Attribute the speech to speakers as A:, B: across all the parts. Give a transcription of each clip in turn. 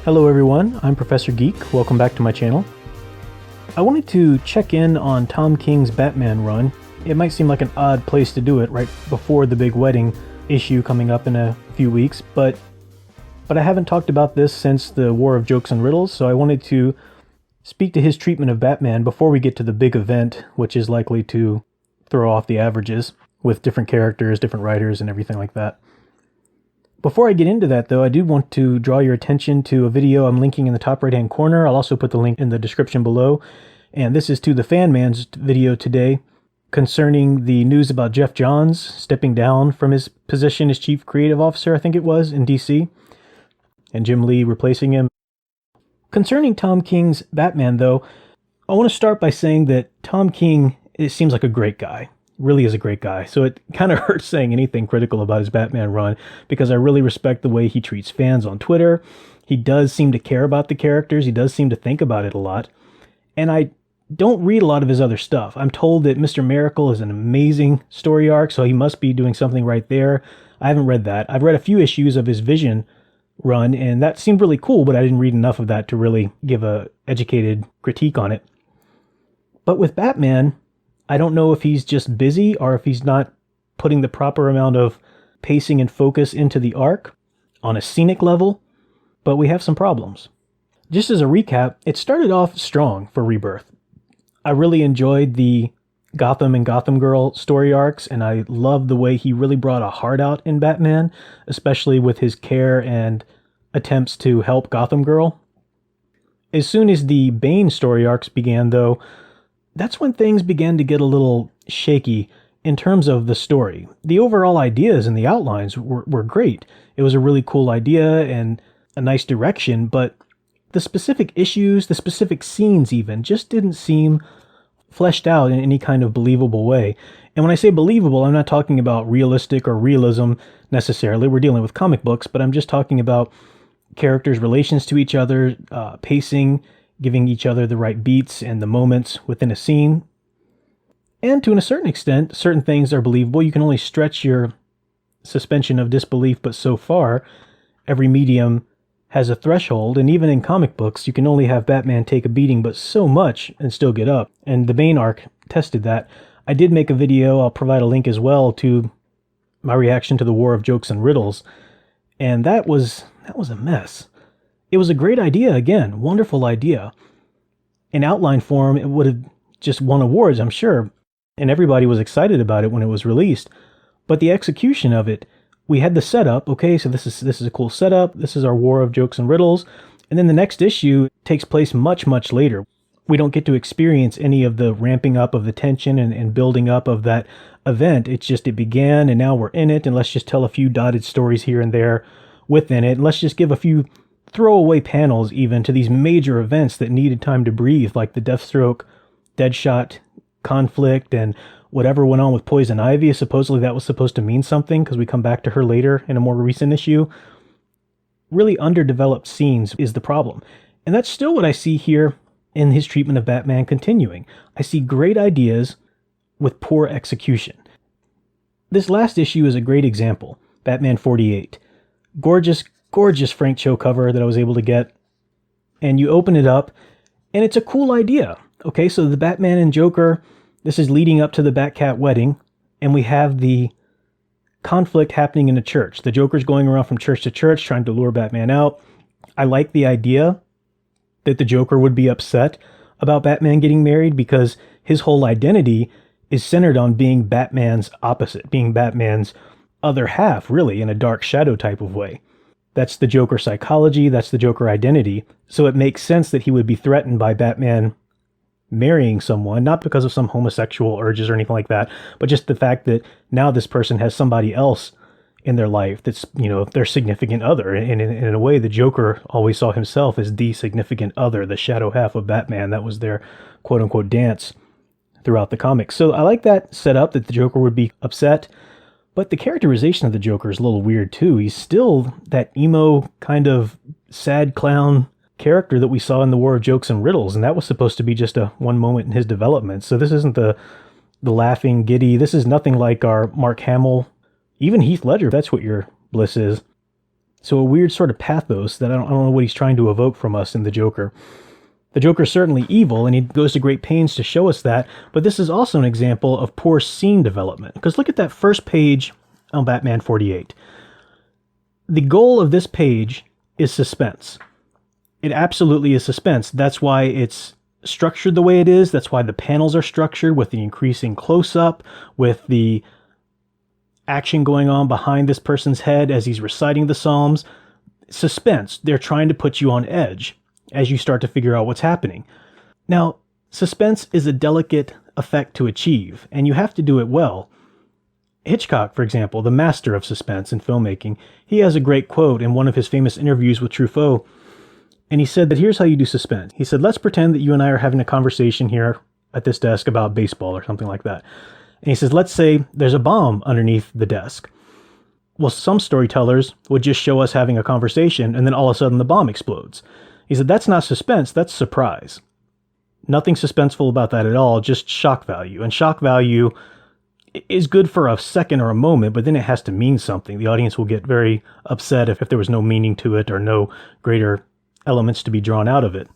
A: Hello everyone, I'm Professor Geek. Welcome back to my channel. I wanted to check in on Tom King's Batman run. It might seem like an odd place to do it right before the big wedding issue coming up in a few weeks, but I haven't talked about this since the War of Jokes and Riddles, so I wanted to speak to his treatment of Batman before we get to the big event, which is likely to throw off the averages with different characters, different writers, and everything like that. Before I get into that, though, I do want to draw your attention to a video I'm linking in the top right-hand corner. I'll also put the link in the description below. And this is to the Fan Man's video today concerning the news about Jeff Johns stepping down from his position as Chief Creative Officer, I think it was, in DC, and Jim Lee replacing him. Concerning Tom King's Batman, though, I want to start by saying that Tom King, it seems like a great guy. Really is a great guy. So it kind of hurts saying anything critical about his Batman run because I really respect the way he treats fans on Twitter. He does seem to care about the characters. He does seem to think about it a lot. And I don't read a lot of his other stuff. I'm told that Mr. Miracle is an amazing story arc, so he must be doing something right there. I haven't read that. I've read a few issues of his Vision run, and that seemed really cool, but I didn't read enough of that to really give a educated critique on it. But with Batman, I don't know if he's just busy or if he's not putting the proper amount of pacing and focus into the arc on a scenic level, but we have some problems. Just as a recap, it started off strong for Rebirth. I really enjoyed the Gotham and Gotham Girl story arcs, and I loved the way he really brought a heart out in Batman, especially with his care and attempts to help Gotham Girl. As soon as the Bane story arcs began, though, that's when things began to get a little shaky in terms of the story. The overall ideas and the outlines were great. It was a really cool idea and a nice direction, but the specific issues, the specific scenes even, just didn't seem fleshed out in any kind of believable way. And when I say believable, I'm not talking about realistic or realism necessarily. We're dealing with comic books, but I'm just talking about characters' relations to each other, pacing, giving each other the right beats and the moments within a scene. And to a certain extent, certain things are believable. You can only stretch your suspension of disbelief, but so far, every medium has a threshold, and even in comic books, you can only have Batman take a beating but so much and still get up. And the Bane arc tested that. I did make a video, I'll provide a link as well, to my reaction to the War of Jokes and Riddles, and that was a mess. It was a great idea, again, wonderful idea. In outline form, it would have just won awards, I'm sure, and everybody was excited about it when it was released. But the execution of it, we had the setup, okay, so this is a cool setup, this is our War of Jokes and Riddles, and then the next issue takes place much, much later. We don't get to experience any of the ramping up of the tension and building up of that event. It's just it began, and now we're in it, and let's just tell a few dotted stories here and there within it, and let's just give a few throwaway panels even to these major events that needed time to breathe, like the Deathstroke, Deadshot conflict, and whatever went on with Poison Ivy. Supposedly that was supposed to mean something because we come back to her later in a more recent issue. Really underdeveloped scenes is the problem. And that's still what I see here in his treatment of Batman continuing. I see great ideas with poor execution. This last issue is a great example. Batman 48. Gorgeous Frank Cho cover that I was able to get. And you open it up, and it's a cool idea. Okay, so the Batman and Joker, this is leading up to the Batcat wedding, and we have the conflict happening in a church. The Joker's going around from church to church trying to lure Batman out. I like the idea that the Joker would be upset about Batman getting married because his whole identity is centered on being Batman's opposite, being Batman's other half, really, in a dark shadow type of way. That's the Joker psychology, that's the Joker identity, so it makes sense that he would be threatened by Batman marrying someone, not because of some homosexual urges or anything like that, but just the fact that now this person has somebody else in their life that's, their significant other. And in a way, the Joker always saw himself as the significant other, the shadow half of Batman. That was their quote-unquote dance throughout the comics. So I like that setup that the Joker would be upset. But the characterization of the Joker is a little weird too. He's still that emo kind of sad clown character that we saw in the War of Jokes and Riddles, and that was supposed to be just a one moment in his development. So this isn't the laughing, giddy. This is nothing like our Mark Hamill, even Heath Ledger, if that's what your bliss is. So a weird sort of pathos that I don't know what he's trying to evoke from us in the Joker. The Joker's certainly evil, and he goes to great pains to show us that, but this is also an example of poor scene development. Because look at that first page on Batman 48. The goal of this page is suspense. It absolutely is suspense. That's why it's structured the way it is. That's why the panels are structured with the increasing close-up, with the action going on behind this person's head as he's reciting the Psalms. Suspense. They're trying to put you on edge as you start to figure out what's happening. Now, suspense is a delicate effect to achieve, and you have to do it well. Hitchcock, for example, the master of suspense in filmmaking, he has a great quote in one of his famous interviews with Truffaut, and he said that here's how you do suspense. He said, let's pretend that you and I are having a conversation here at this desk about baseball or something like that. And he says, let's say there's a bomb underneath the desk. Well, some storytellers would just show us having a conversation, and then all of a sudden the bomb explodes. He said, that's not suspense, that's surprise. Nothing suspenseful about that at all, just shock value. And shock value is good for a second or a moment, but then it has to mean something. The audience will get very upset if there was no meaning to it or no greater elements to be drawn out of it.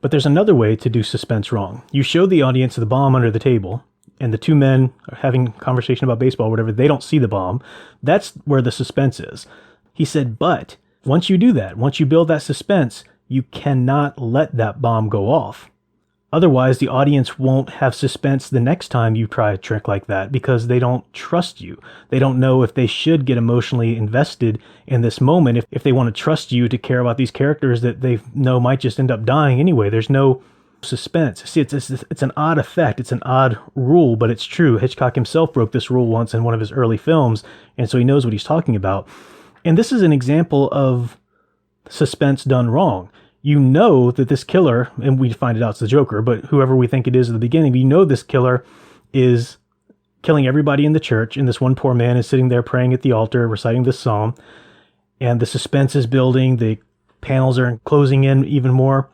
A: But there's another way to do suspense wrong. You show the audience the bomb under the table, and the two men are having a conversation about baseball or whatever, they don't see the bomb. That's where the suspense is. He said, but once you do that, once you build that suspense, you cannot let that bomb go off. Otherwise, the audience won't have suspense the next time you try a trick like that because they don't trust you. They don't know if they should get emotionally invested in this moment, if they want to trust you to care about these characters that they know might just end up dying anyway. There's no suspense. See, it's an odd effect. It's an odd rule, but it's true. Hitchcock himself broke this rule once in one of his early films, and so he knows what he's talking about. And this is an example of suspense done wrong. You know that this killer, and we find it out it's the Joker, but whoever we think it is at the beginning, you know this killer is killing everybody in the church, and this one poor man is sitting there praying at the altar, reciting this psalm, and the suspense is building, the panels are closing in even more,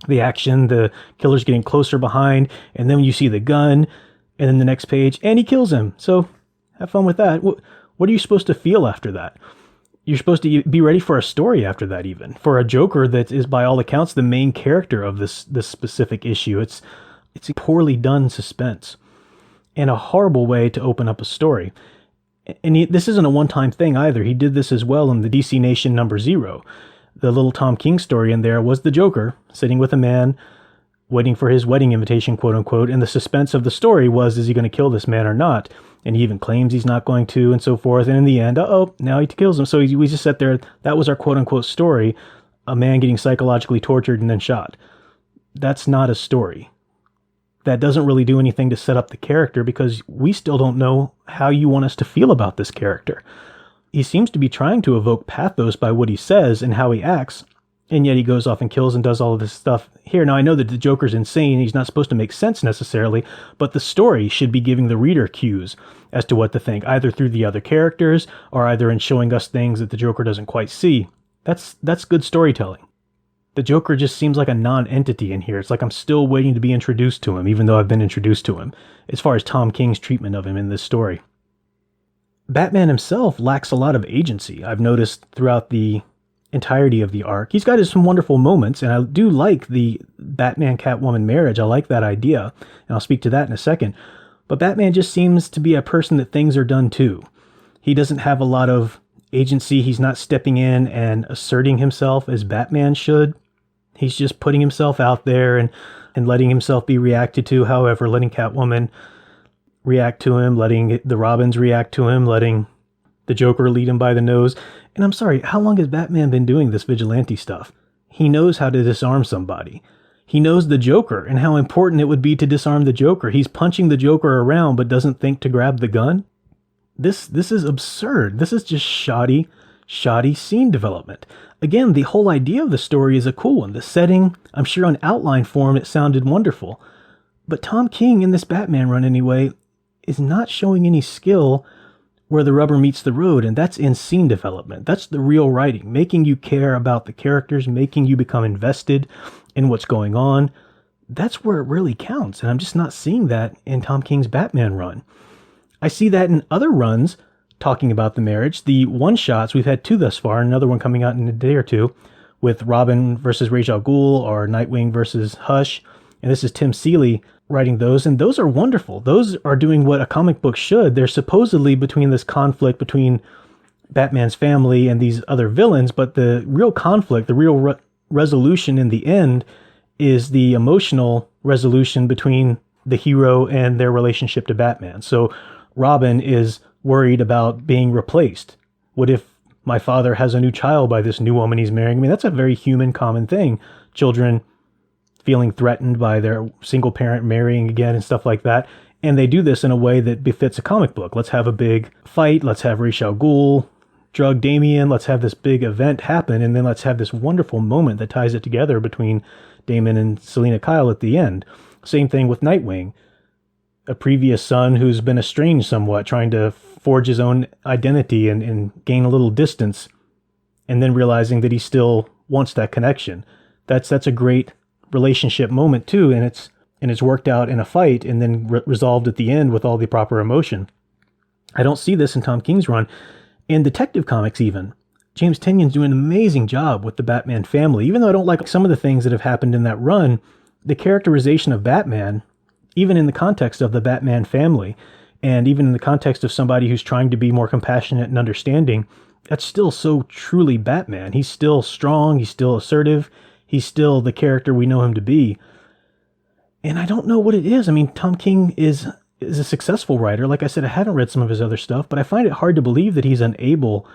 A: the action, the killer's getting closer behind, and then you see the gun, and then the next page, and he kills him. So have fun with that. What are you supposed to feel after that? You're supposed to be ready for a story after that, even for a Joker that is, by all accounts, the main character of this specific issue. It's a poorly done suspense and a horrible way to open up a story. And this isn't a one-time thing either. He did this as well in the DC Nation #0. The little Tom King story in there was the Joker sitting with a man waiting for his wedding invitation, quote unquote, and the suspense of the story was, is he going to kill this man or not? And he even claims he's not going to, and so forth. And in the end, now he kills him. So we just sat there. That was our quote-unquote story, a man getting psychologically tortured and then shot. That's not a story. That doesn't really do anything to set up the character because we still don't know how you want us to feel about this character. He seems to be trying to evoke pathos by what he says and how he acts, and yet he goes off and kills and does all of this stuff here. Now, I know that the Joker's insane. He's not supposed to make sense necessarily, but the story should be giving the reader cues as to what to think, either through the other characters or either in showing us things that the Joker doesn't quite see. That's good storytelling. The Joker just seems like a non-entity in here. It's like I'm still waiting to be introduced to him, even though I've been introduced to him, as far as Tom King's treatment of him in this story. Batman himself lacks a lot of agency, I've noticed throughout the entirety of the arc. He's got some wonderful moments, and I do like the Batman-Catwoman marriage. I like that idea, and I'll speak to that in a second. But Batman just seems to be a person that things are done to. He doesn't have a lot of agency. He's not stepping in and asserting himself as Batman should. He's just putting himself out there and letting himself be reacted to, however, letting Catwoman react to him, letting the Robins react to him, letting the Joker lead him by the nose. And I'm sorry, how long has Batman been doing this vigilante stuff? He knows how to disarm somebody. He knows the Joker and how important it would be to disarm the Joker. He's punching the Joker around but doesn't think to grab the gun. This is absurd. This is just shoddy scene development. Again, the whole idea of the story is a cool one. The setting, I'm sure on outline form it sounded wonderful. But Tom King, in this Batman run anyway, is not showing any skill where the rubber meets the road, and that's in scene development. That's the real writing, making you care about the characters, making you become invested in what's going on. That's where it really counts, and I'm just not seeing that in Tom King's Batman run. I see that in other runs talking about the marriage. The one-shots, we've had 2 thus far, and another one coming out in a day or 2, with Robin versus Ra's al Ghul or Nightwing versus Hush. And this is Tim Seeley writing those, and those are wonderful. Those are doing what a comic book should. They're supposedly between this conflict between Batman's family and these other villains, but the real conflict, the real resolution in the end is the emotional resolution between the hero and their relationship to Batman. So Robin is worried about being replaced. What if my father has a new child by this new woman he's marrying? I mean, that's a very human, common thing. Children feeling threatened by their single parent marrying again and stuff like that. And they do this in a way that befits a comic book. Let's have a big fight. Let's have Ra's al Ghul drug Damian. Let's have this big event happen. And then let's have this wonderful moment that ties it together between Damon and Selina Kyle at the end. Same thing with Nightwing. A previous son who's been estranged somewhat, trying to forge his own identity and gain a little distance, and then realizing that he still wants that connection. That's a great relationship moment too, and it's worked out in a fight and then resolved at the end with all the proper emotion. I don't see this in Tom King's run. In Detective Comics even, James Tynion's doing an amazing job with the Batman family. Even though I don't like some of the things that have happened in that run, the characterization of Batman, even in the context of the Batman family, and even in the context of somebody who's trying to be more compassionate and understanding, that's still so truly Batman. He's still strong, he's still assertive, he's still the character we know him to be. And I don't know what it is. I mean, Tom King is a successful writer. Like I said, I haven't read some of his other stuff, but I find it hard to believe that he's unable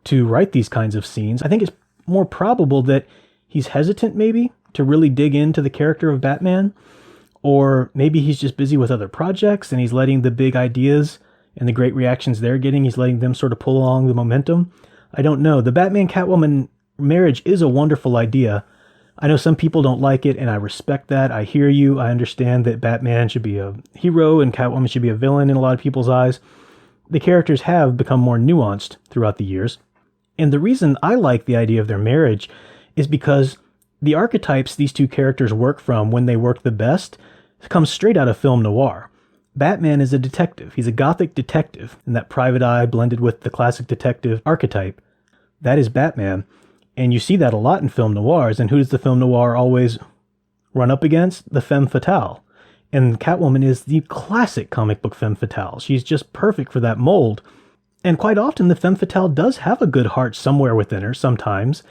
A: to write these kinds of scenes. I think it's more probable that he's hesitant maybe to really dig into the character of Batman, or maybe he's just busy with other projects and he's letting the big ideas and the great reactions they're getting, he's letting them sort of pull along the momentum. I don't know. The Batman-Catwoman marriage is a wonderful idea. I know some people don't like it, and I respect that. I hear you. I understand that Batman should be a hero and Catwoman should be a villain in a lot of people's eyes. The characters have become more nuanced throughout the years. And the reason I like the idea of their marriage is because the archetypes these two characters work from when they work the best come straight out of film noir. Batman is a detective. He's a gothic detective, and that private eye blended with the classic detective archetype. That is Batman. And you see that a lot in film noirs. And who does the film noir always run up against? The femme fatale. And Catwoman is the classic comic book femme fatale. She's just perfect for that mold. And quite often the femme fatale does have a good heart somewhere within her sometimes.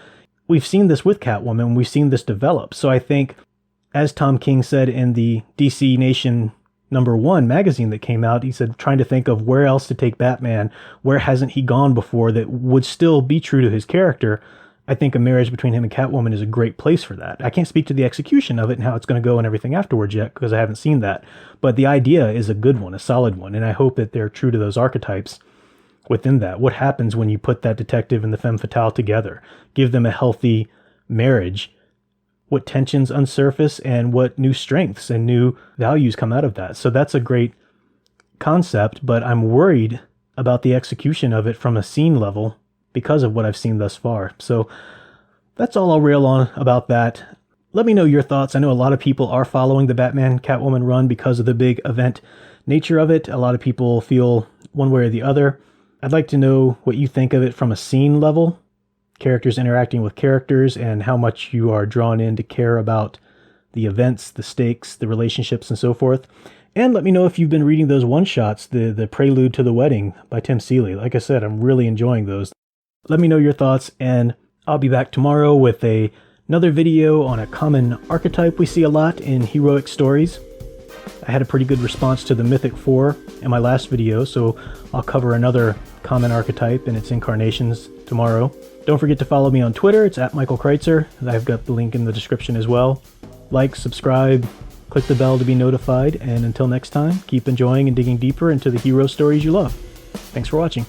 A: We've seen this with Catwoman. We've seen this develop. So I think, as Tom King said in the DC Nation #1 magazine that came out, he said, trying to think of where else to take Batman, where hasn't he gone before that would still be true to his character. I think a marriage between him and Catwoman is a great place for that. I can't speak to the execution of it and how it's going to go and everything afterwards yet, because I haven't seen that. But the idea is a good one, a solid one, and I hope that they're true to those archetypes within that. What happens when you put that detective and the femme fatale together? Give them a healthy marriage. What tensions unsurface and what new strengths and new values come out of that. So that's a great concept, but I'm worried about the execution of it from a scene level because of what I've seen thus far. So that's all I'll rail on about that. Let me know your thoughts. I know a lot of people are following the Batman Catwoman run because of the big event nature of it. A lot of people feel one way or the other. I'd like to know what you think of it from a scene level, characters interacting with characters, and how much you are drawn in to care about the events, the stakes, the relationships, and so forth. And let me know if you've been reading those one-shots, the Prelude to the Wedding by Tim Seeley. Like I said, I'm really enjoying those. Let me know your thoughts, and I'll be back tomorrow with another video on a common archetype we see a lot in heroic stories. I had a pretty good response to the Mythic Four in my last video, so I'll cover another common archetype and its incarnations tomorrow. Don't forget to follow me on Twitter. It's @MichaelKreitzer. I've got the link in the description as well. Like, subscribe, click the bell to be notified, and until next time, keep enjoying and digging deeper into the hero stories you love. Thanks for watching.